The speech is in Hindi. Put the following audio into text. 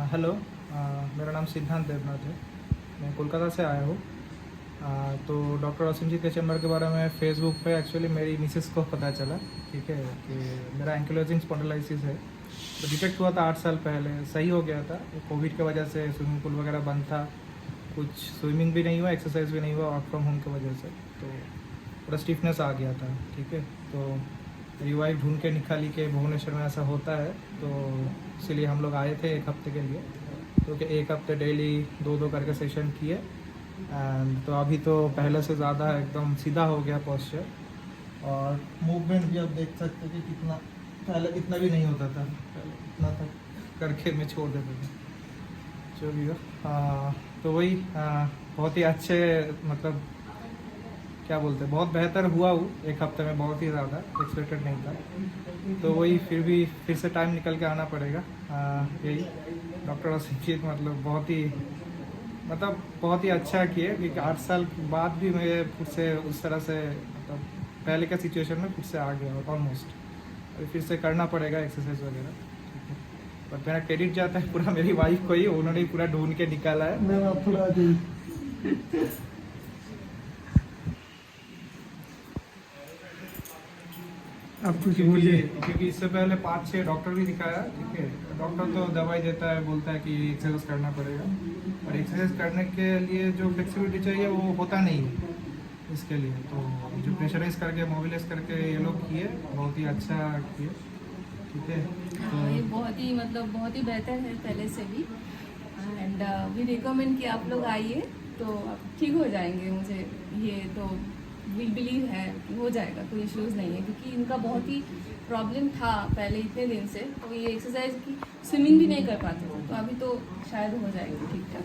हेलो। मेरा नाम सिद्धांत देवनाथ है। मैं कोलकाता से आया हूँ। तो डॉक्टर असीमजीत के चैम्बर के बारे में फेसबुक पे एक्चुअली मेरी मिसेस को पता चला, ठीक है, कि मेरा एंकिलोजिंग स्पॉन्डिलाइटिस है। तो डिटेक्ट हुआ था 8 साल पहले, सही हो गया था। कोविड की वजह से स्विमिंग पूल वगैरह बंद था, कुछ स्विमिंग भी नहीं हुआ, एक्सरसाइज भी नहीं हुआ वर्क फ्रॉम होम की वजह से। तो थोड़ा स्टिफनेस आ गया था, ठीक है। तो मेरी वाइफ ढूंढ के निकाली कि भुवनेश्वर में ऐसा होता है, तो इसीलिए हम लोग आए थे 1 हफ्ते के लिए। क्योंकि 1 हफ्ते डेली 2-2 करके सेशन किए। एंड तो अभी तो पहले से ज़्यादा एकदम सीधा हो गया पोस्चर, और मूवमेंट भी आप देख सकते कि कितना, पहले इतना भी नहीं होता था, पहले इतना तक करके मैं छोड़ देता था। चलिए, तो वही बहुत ही अच्छे, मतलब क्या बोलते हैं, बहुत बेहतर हुआ हूँ 1 हफ्ते में, बहुत ही ज़्यादा एक्सपेक्टेड नहीं था। तो वही फिर से टाइम निकल के आना पड़ेगा। यही डॉक्टर असीमजीत बहुत ही अच्छा किए, क्योंकि 8 साल के बाद भी मैं फिर से उस तरह से, मतलब पहले का सिचुएशन में फिर से आ गया ऑलमोस्ट। अभी फिर से करना पड़ेगा एक्सरसाइज वगैरह, ठीक है। पर मेरा क्रेडिट जाता है पूरा मेरी वाइफ को ही, उन्होंने ही पूरा ढूंढ के निकाला है। आप कुछ बोलिए। क्योंकि इससे पहले 5-6 डॉक्टर भी दिखाया, ठीक है। डॉक्टर तो दवाई देता है, बोलता है कि एक्सरसाइज करना पड़ेगा, और एक्सरसाइज करने के लिए जो फ्लेक्सिबिलिटी चाहिए वो होता नहीं है इसके लिए। तो जो प्रेशराइज करके, मोबिलाइज करके ये लोग किए, बहुत ही अच्छा किए, ठीक है। हाँ, ये बहुत ही बेहतर है पहले से भी। एंड वी रिकमेंड कि आप लोग आइए तो आप ठीक हो जाएंगे। मुझे ये तो विल बिलीव है कि हो जाएगा, कोई इश्यूज़ नहीं है, क्योंकि इनका बहुत ही प्रॉब्लम था पहले इतने दिन से। तो ये एक्सरसाइज की स्विमिंग भी नहीं कर पाते थे, तो अभी तो शायद हो जाएगी ठीक ठाक।